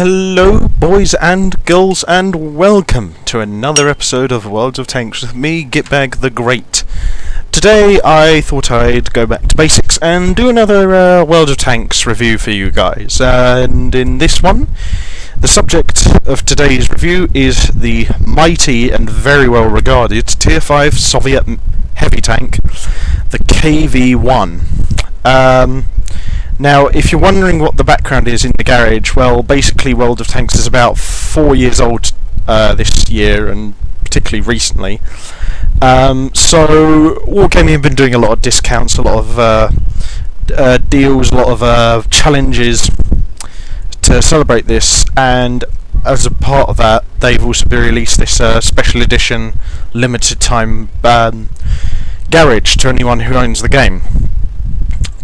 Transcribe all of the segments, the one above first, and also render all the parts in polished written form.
Hello boys and girls, and welcome to another episode of Worlds of Tanks with me, Gitbag the Great. Today I thought I'd go back to basics and do another World of Tanks review for you guys. And in this one, the subject of today's review is the mighty and very well regarded Tier 5 Soviet heavy tank, the KV-1. Now, if you're wondering what the background is in the garage, well, basically World of Tanks is about 4 years old this year, and particularly recently. So, Wargaming have been doing a lot of discounts, a lot of deals, a lot of challenges to celebrate this, and as a part of that, they've also released this special edition, limited time garage to anyone who owns the game.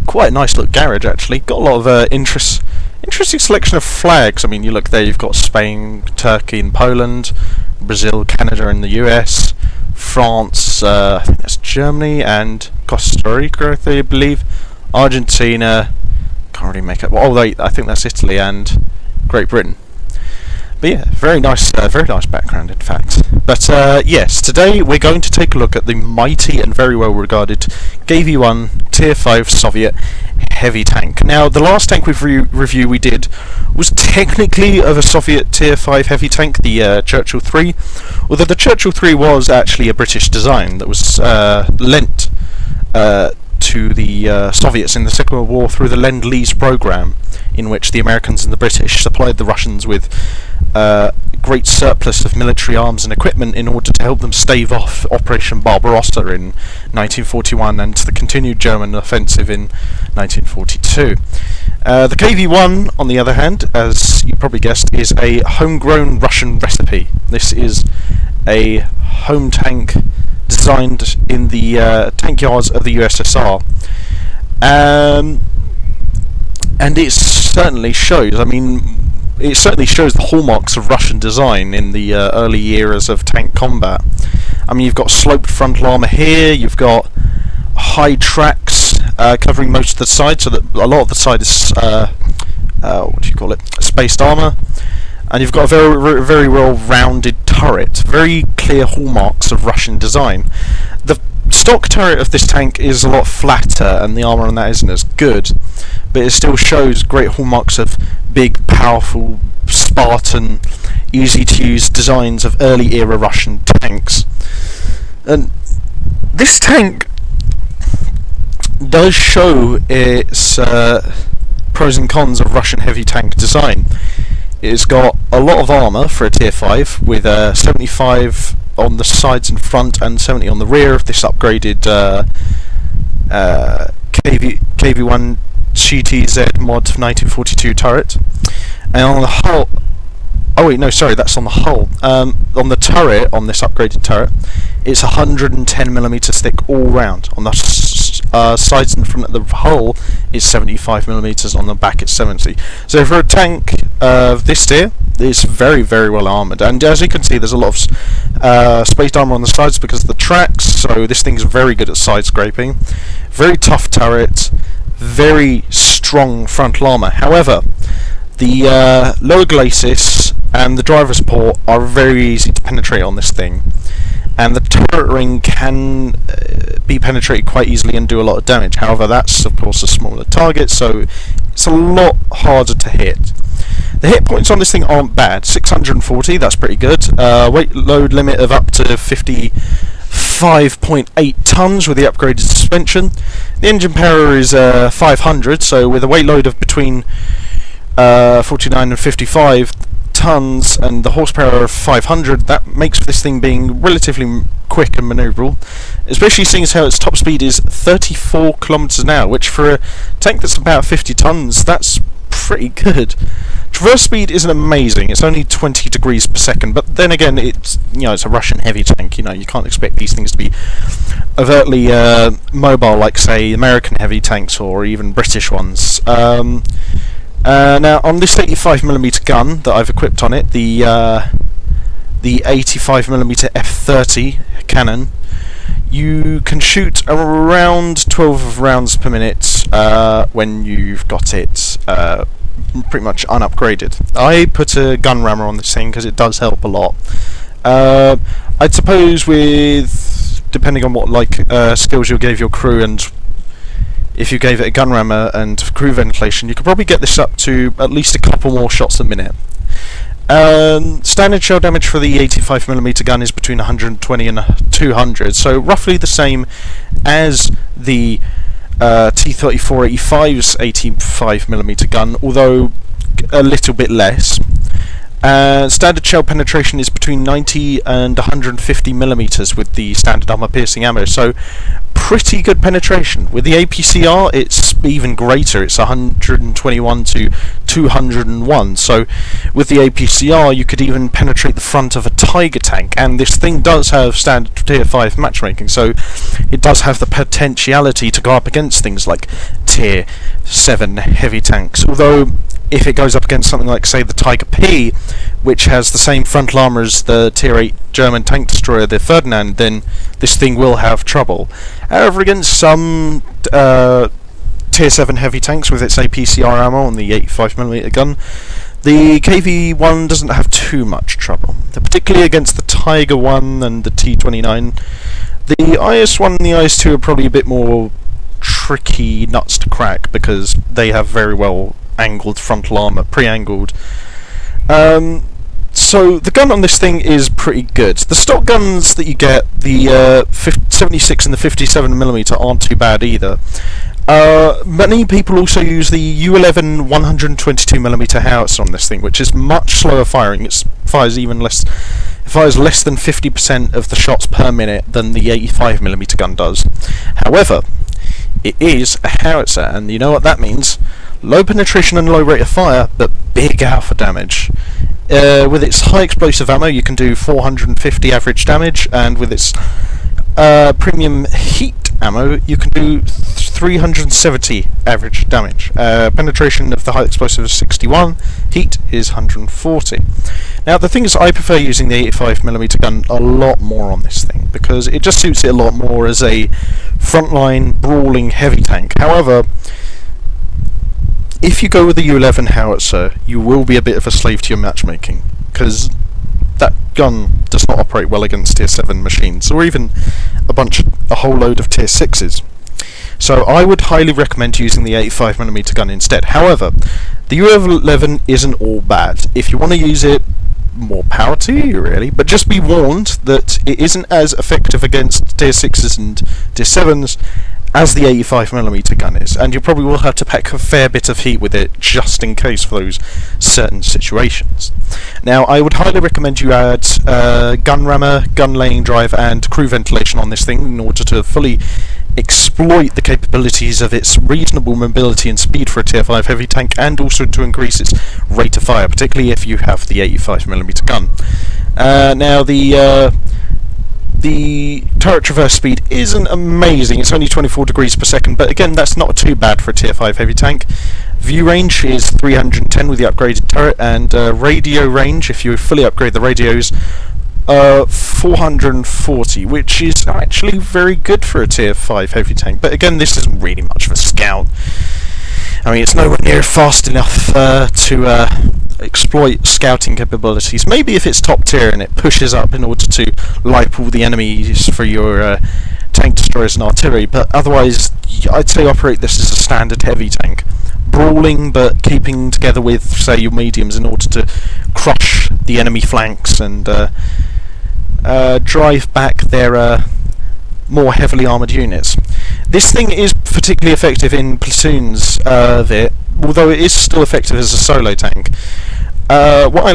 Quite a nice look garage actually. Got a lot of interesting selection of flags. I mean, you look there, you've got Spain, Turkey and Poland, Brazil, Canada and the US, France, I think that's Germany, and Costa Rica, I believe, Argentina, can't really make it, oh wait, I think that's Italy and Great Britain. But yeah, very nice background in fact. But yes, today we're going to take a look at the mighty and very well regarded KV-1 Tier 5 Soviet heavy tank. Now, the last tank review we did was technically of a Soviet Tier 5 heavy tank, the Churchill 3, although the Churchill 3 was actually a British design that was lent to the Soviets in the Second World War through the Lend-Lease program, in which the Americans and the British supplied the Russians with great surplus of military arms and equipment in order to help them stave off Operation Barbarossa in 1941 and the continued German offensive in 1942. The KV-1, on the other hand, as you probably guessed, is a homegrown Russian recipe. This is a home tank designed in the tank yards of the USSR. And it certainly shows. I mean, it certainly shows the hallmarks of Russian design in the early eras of tank combat. I mean, you've got sloped frontal armour here, you've got high tracks covering most of the side, so that a lot of the side is, what do you call it, spaced armour. And you've got a very, very well-rounded turret, very clear hallmarks of Russian design. The stock turret of this tank is a lot flatter, and the armour on that isn't as good, but it still shows great hallmarks of big, powerful, Spartan, easy-to-use designs of early-era Russian tanks. And this tank does show its pros and cons of Russian heavy tank design. It's got a lot of armour for a Tier 5, with 75 on the sides and front and 70 on the rear of this upgraded KV-1 GTZ mod 1942 turret. And on the hull, oh wait, no, sorry, that's on the hull. On the turret, on this upgraded turret, it's 110mm thick all round. On the sides and front of the hull, it's 75mm. On the back, it's 70. So for a tank of this tier, it's very, very well armoured. And as you can see, there's a lot of spaced armour on the sides because of the tracks. So this thing's very good at side scraping. Very tough turret. Very strong frontal armour. However, the lower glacis and the driver's port are very easy to penetrate on this thing, and the turret ring can be penetrated quite easily and do a lot of damage. However, that's of course a smaller target, so it's a lot harder to hit. The hit points on this thing aren't bad. 640, that's pretty good. Weight load limit of up to 55.8 tons with the upgraded suspension. The engine power is 500, so with a weight load of between 49 and 55 tons and the horsepower of 500, that makes this thing being relatively quick and manoeuvrable, especially seeing as how its top speed is 34 kilometers an hour, which for a tank that's about 50 tons, that's pretty good. Traverse speed isn't amazing, it's only 20 degrees per second, but then again, it's, you know, it's a Russian heavy tank, you know, you can't expect these things to be overtly mobile like, say, American heavy tanks or even British ones. Now, on this 85mm gun that I've equipped on it, the 85mm f30 cannon, you can shoot around 12 rounds per minute when you've got it pretty much unupgraded. I put a gun rammer on this thing because it does help a lot. I'd suppose with, depending on what skills you gave your crew, and if you gave it a gun rammer and crew ventilation, you could probably get this up to at least a couple more shots a minute. Standard shell damage for the 85mm gun is between 120 and 200, so roughly the same as the T-34-85's 85mm gun, although a little bit less. Standard shell penetration is between 90 and 150mm with the standard armor piercing ammo, so pretty good penetration. With the APCR it's even greater, it's 121 to 201, so with the APCR you could even penetrate the front of a Tiger tank, and this thing does have standard tier 5 matchmaking, so it does have the potentiality to go up against things like tier 7 heavy tanks, although if it goes up against something like, say, the Tiger P, which has the same frontal armour as the Tier 8 German tank destroyer, the Ferdinand, then this thing will have trouble. However, against some Tier 7 heavy tanks with its APCR ammo on the 85mm gun, the KV-1 doesn't have too much trouble, particularly against the Tiger 1 and the T-29. The IS-1 and the IS-2 are probably a bit more tricky nuts to crack because they have very well angled frontal armour, pre-angled. So the gun on this thing is pretty good. The stock guns that you get, the 76 and the 57mm, aren't too bad either. Many people also use the U11 122mm howitzer on this thing, which is much slower firing. It fires less than 50% of the shots per minute than the 85mm gun does. However, it is a howitzer, and you know what that means. Low penetration and low rate of fire, but big alpha damage. With its high explosive ammo you can do 450 average damage, and with its premium heat ammo you can do 370 average damage. Penetration of the high explosive is 61, heat is 140. Now the thing is, I prefer using the 85mm gun a lot more on this thing, because it just suits it a lot more as a frontline brawling heavy tank. However, if you go with the U11 howitzer, you will be a bit of a slave to your matchmaking, because that gun does not operate well against tier 7 machines, or even a whole load of tier 6s. So I would highly recommend using the 85mm gun instead. However, the U11 isn't all bad. If you want to use it, more power to you, really, but just be warned that it isn't as effective against tier 6s and tier 7s as the 85mm gun is, and you probably will have to pack a fair bit of heat with it just in case for those certain situations. Now, I would highly recommend you add gun rammer, gun laying drive and crew ventilation on this thing in order to fully exploit the capabilities of its reasonable mobility and speed for a tier 5 heavy tank, and also to increase its rate of fire, particularly if you have the 85mm gun. Now, the turret traverse speed isn't amazing, it's only 24 degrees per second, but again that's not too bad for a tier 5 heavy tank. View range is 310 with the upgraded turret, and radio range, if you fully upgrade the radios, 440, which is actually very good for a tier 5 heavy tank, but again this isn't really much of a scout. I mean, it's nowhere near fast enough to exploit scouting capabilities. Maybe if it's top tier and it pushes up in order to light all the enemies for your tank destroyers and artillery, but otherwise I'd say operate this as a standard heavy tank. Brawling, but keeping together with, say, your mediums in order to crush the enemy flanks and drive back their more heavily armoured units. This thing is particularly effective in platoons of it, although it is still effective as a solo tank. What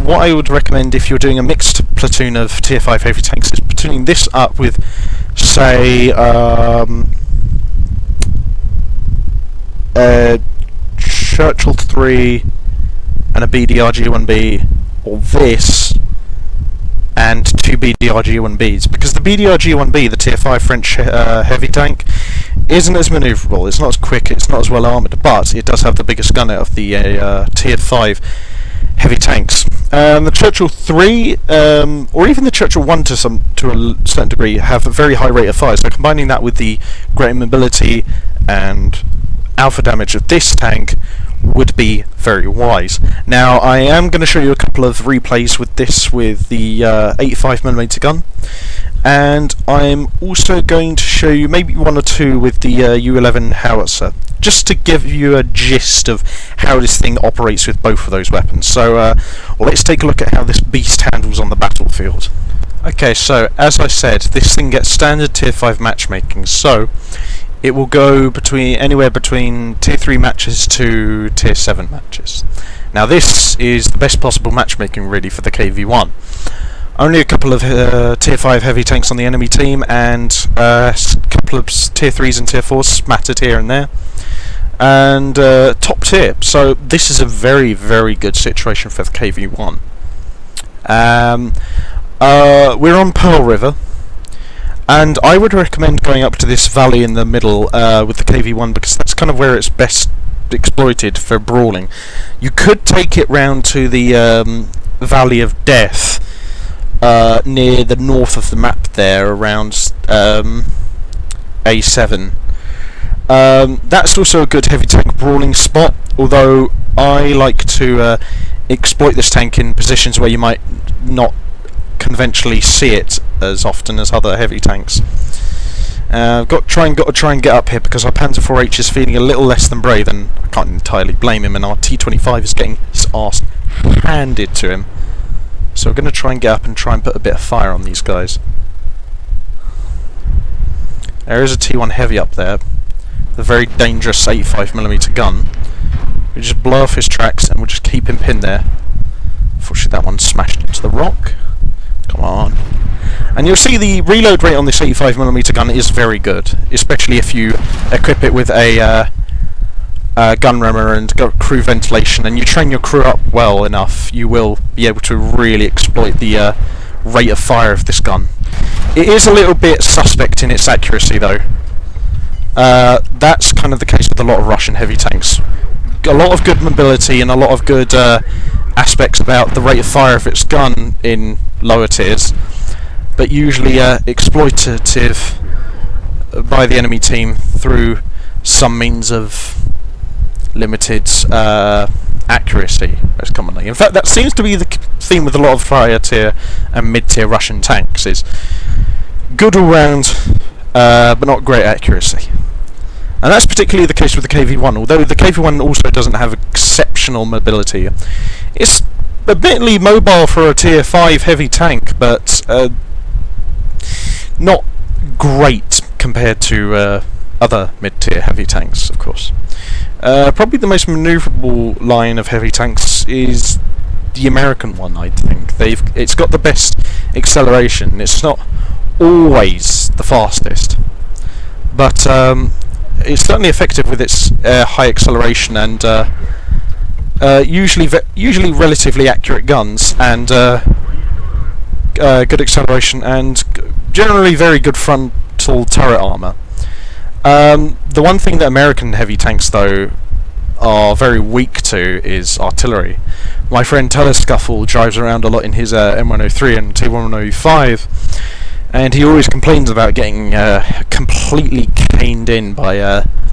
I would recommend if you're doing a mixed platoon of tier 5 heavy tanks is platooning this up with, say, Churchill 3 and a BDRG-1B, or this and two BDRG-1Bs, because the BDRG-1B, the tier 5 French heavy tank, isn't as manoeuvrable, it's not as quick, it's not as well armoured, but it does have the biggest gun out of the tier 5 heavy tanks. The Churchill 3, or even the Churchill 1 to a certain degree, have a very high rate of fire, so combining that with the greater mobility and alpha damage of this tank would be very wise. Now, I am going to show you a couple of replays with this with the 85mm gun, and I'm also going to show you maybe one or two with the U11 howitzer, just to give you a gist of how this thing operates with both of those weapons. So let's take a look at how this beast handles on the battlefield. Okay, so as I said, this thing gets standard tier 5 matchmaking, so it will go anywhere between tier 3 matches to tier 7 matches. Now this is the best possible matchmaking really for the KV-1. Only a couple of tier 5 heavy tanks on the enemy team, and a couple of tier 3s and tier 4s spattered here and there. And top tier, so this is a very, very good situation for the KV-1. We're on Pearl River, and I would recommend going up to this valley in the middle with the KV-1, because that's kind of where it's best exploited for brawling. You could take it round to the Valley of Death near the north of the map there, around A7. That's also a good heavy tank brawling spot, although I like to exploit this tank in positions where you might not conventionally see it as often as other heavy tanks. I've got to try and get up here because our Panzer IV-H is feeling a little less than brave, and I can't entirely blame him, and our T-25 is getting his arse handed to him. So we're going to try and get up and try and put a bit of fire on these guys. There is a T1 heavy up there, the very dangerous 85mm gun. We just blow off his tracks and we'll just keep him pinned there. Unfortunately that one smashed into the rock. Come on. And you'll see the reload rate on this 85mm gun is very good, especially if you equip it with a gun rammer and crew ventilation, and you train your crew up well enough, you will be able to really exploit the rate of fire of this gun. It is a little bit suspect in its accuracy though. That's kind of the case with a lot of Russian heavy tanks. A lot of good mobility and a lot of good aspects about the rate of fire of its gun in lower tiers, but usually exploitative by the enemy team through some means of limited accuracy, most commonly. In fact, that seems to be the theme with a lot of higher tier and mid-tier Russian tanks, is good all round, but not great accuracy. And that's particularly the case with the KV-1, although the KV-1 also doesn't have exceptional mobility. It's admittedly mobile for a tier 5 heavy tank, but not great compared to other mid-tier heavy tanks, of course. Probably the most manoeuvrable line of heavy tanks is the American one, I think. It's got the best acceleration. It's not always the fastest, but it's certainly effective with its high acceleration and usually relatively accurate guns, and good acceleration, and generally very good frontal turret armour. The one thing that American heavy tanks though are very weak to is artillery. My friend Telescuffle drives around a lot in his M103 and T105, and he always complains about getting completely caned in by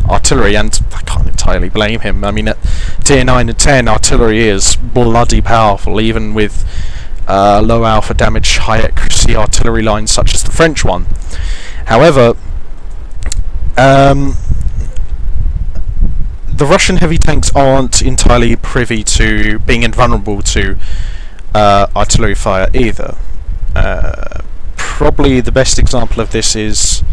artillery, and I can't entirely blame him. I mean, at tier 9 and 10, artillery is bloody powerful, even with low alpha damage, high accuracy artillery lines such as the French one. However, the Russian heavy tanks aren't entirely privy to being invulnerable to artillery fire either. Probably the best example of this is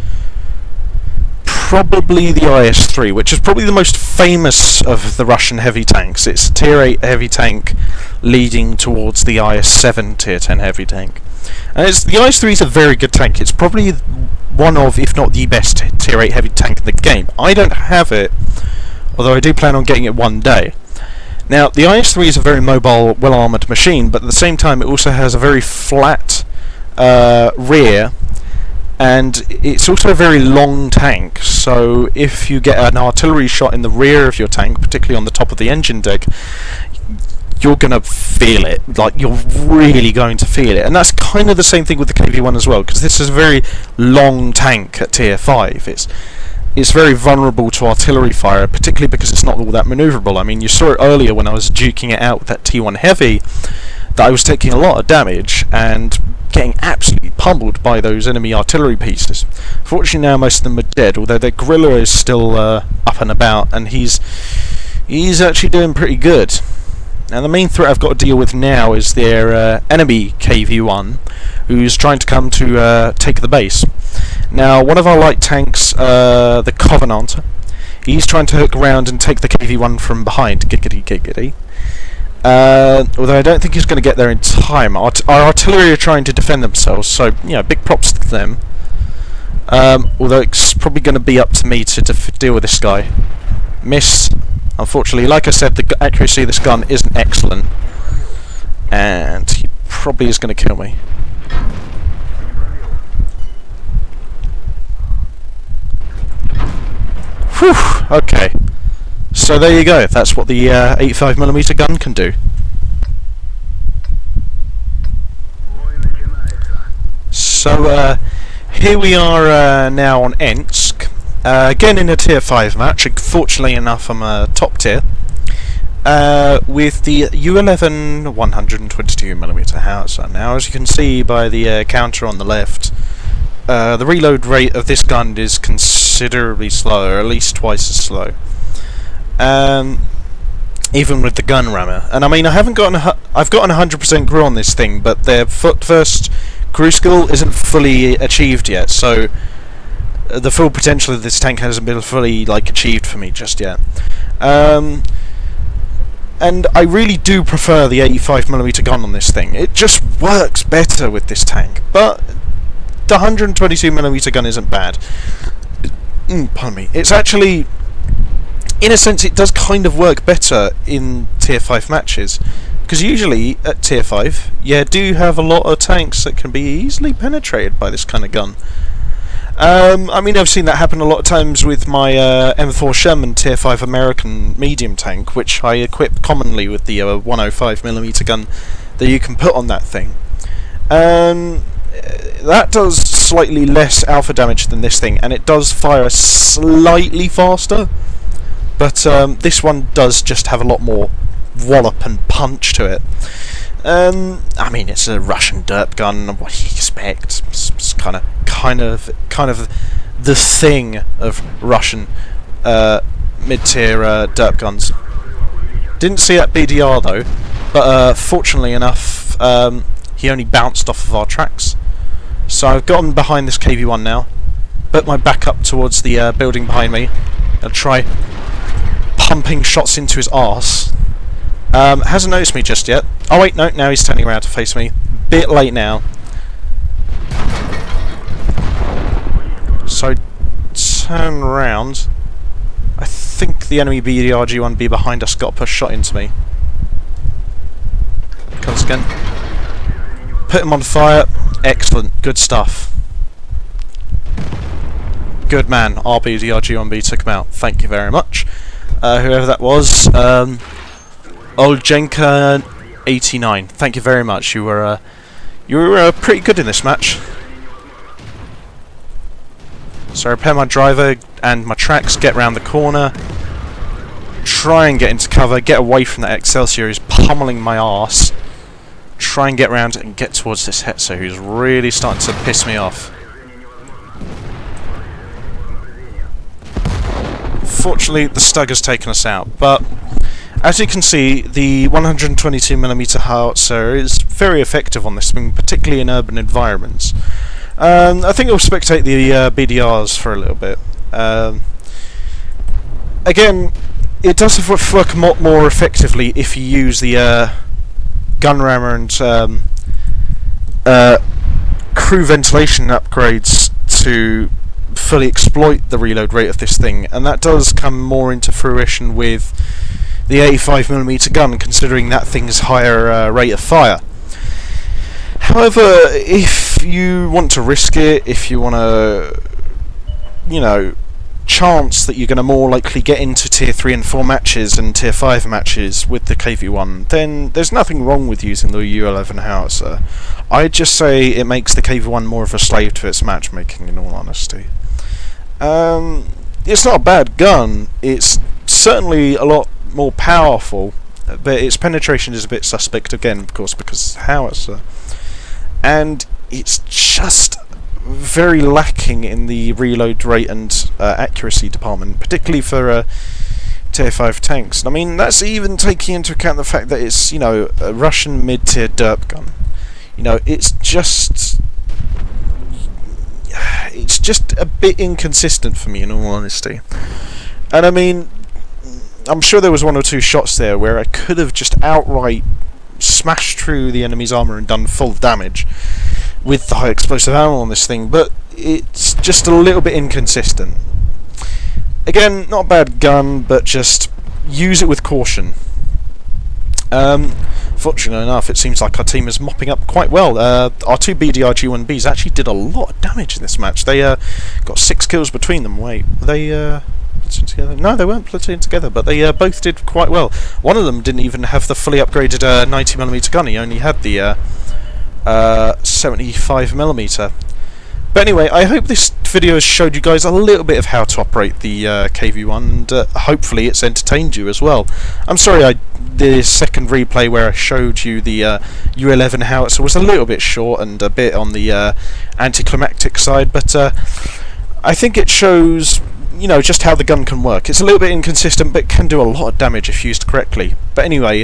probably the IS-3, which is probably the most famous of the Russian heavy tanks. It's a tier 8 heavy tank leading towards the IS-7 tier 10 heavy tank. And the IS-3 is a very good tank. It's probably one of, if not the best, tier 8 heavy tank in the game. I don't have it, although I do plan on getting it one day. Now, the IS-3 is a very mobile, well-armoured machine, but at the same time it also has a very flat rear, and it's also a very long tank, so if you get an artillery shot in the rear of your tank, particularly on the top of the engine deck, you're going to feel it. Like, you're really going to feel it. And that's kind of the same thing with the KV-1 as well, because this is a very long tank at tier 5. It's it's very vulnerable to artillery fire, particularly because it's not all that manoeuvrable. I mean, you saw it earlier when I was duking it out with that T1 Heavy, that I was taking a lot of damage and getting absolutely pummeled by those enemy artillery pieces. Fortunately now most of them are dead, although their guerrilla is still up and about, and he's actually doing pretty good. Now the main threat I've got to deal with now is their enemy KV-1, who's trying to come to take the base. Now one of our light tanks, the Covenant, he's trying to hook around and take the KV-1 from behind. Giggity giggity. Although I don't think he's going to get there in time. Our artillery are trying to defend themselves, so big props to them. Although it's probably going to be up to me to deal with this guy. Miss. Unfortunately, like I said, the accuracy of this gun isn't excellent, and he probably is going to kill me. Whew, okay. So there you go, that's what the 85mm gun can do. So here we are now on Ensk. Again in a tier 5 match. Fortunately enough I'm top tier. With the U11 122mm howitzer. Now as you can see by the counter on the left, the reload rate of this gun is considerably slower, at least twice as slow. Even with the gun rammer. And I mean, I've gotten 100% crew on this thing, but their first crew skill isn't fully achieved yet, so the full potential of this tank hasn't been fully achieved for me just yet. And I really do prefer the 85mm gun on this thing. It just works better with this tank, but the 122mm gun isn't bad. Pardon me. It's actually, in a sense, it does kind of work better in tier 5 matches, because usually at tier 5 you do have a lot of tanks that can be easily penetrated by this kind of gun. I mean, I've seen that happen a lot of times with my M4 Sherman tier 5 American medium tank, which I equip commonly with the 105mm gun that you can put on that thing. That does slightly less alpha damage than this thing, and it does fire slightly faster, but this one does just have a lot more wallop and punch to it. I mean, it's a Russian derp gun. What do you expect? It's kind of the thing of Russian mid-tier derp guns. Didn't see that BDR though, but fortunately enough, he only bounced off of our tracks. So I've gotten behind this KV-1 now, put my back up towards the building behind me, and try pumping shots into his arse. Hasn't noticed me just yet. Oh wait, no, now he's turning around to face me. Bit late now. So, turn round. I think the enemy BDRG-1B behind us got a push shot into me. Comes again. Put him on fire. Excellent, good stuff. Good man, our BDRG-1B took him out. Thank you very much. Whoever that was, Oljenka89. Thank you very much. You were pretty good in this match. So repair my driver and my tracks, get round the corner, try and get into cover, get away from that Excelsior who's pummeling my arse, try and get round and get towards this Hetzer who's really starting to piss me off. Fortunately the Stug has taken us out, but as you can see, the 122mm howitzer is very effective on this thing, particularly in urban environments. I think I'll spectate the BDRs for a little bit. Again, it does work a lot more effectively if you use the gun rammer and crew ventilation upgrades to fully exploit the reload rate of this thing, and that does come more into fruition with the 85mm gun, considering that thing's higher rate of fire. However, if you want to risk it, if you want to, chance that you're going to more likely get into tier 3 and 4 matches and tier 5 matches with the KV-1, then there's nothing wrong with using the U11 howitzer. I'd just say it makes the KV-1 more of a slave to its matchmaking, in all honesty. it's not a bad gun. It's certainly a lot more powerful, but its penetration is a bit suspect again, of course, because it's howitzer. And it's just very lacking in the reload rate and accuracy department, particularly for tier 5 tanks. And I mean, that's even taking into account the fact that it's, you know, a Russian mid-tier derp gun. You know, it's just a bit inconsistent for me, in all honesty. And I mean, I'm sure there was one or two shots there where I could have just outright smashed through the enemy's armour and done full damage with the high explosive ammo on this thing, but it's just a little bit inconsistent. Again, not a bad gun, but just use it with caution. Fortunately enough, it seems like our team is mopping up quite well. Our two BDR-G1Bs actually did a lot of damage in this match. They got 6 kills between them. Wait, were they platoon together? No, they weren't platoon together, but they both did quite well. One of them didn't even have the fully upgraded 90mm gun. He only had the 75mm. But anyway, I hope this video has showed you guys a little bit of how to operate the KV-1, and hopefully it's entertained you as well. I'm sorry the second replay where I showed you the U11 howitzer was a little bit short and a bit on the anticlimactic side, but I think it shows, you know, just how the gun can work. It's a little bit inconsistent, but can do a lot of damage if used correctly. But anyway,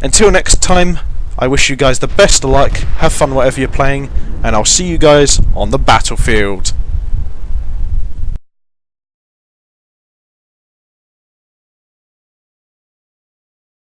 until next time, I wish you guys the best of luck, have fun whatever you're playing, and I'll see you guys on the battlefield.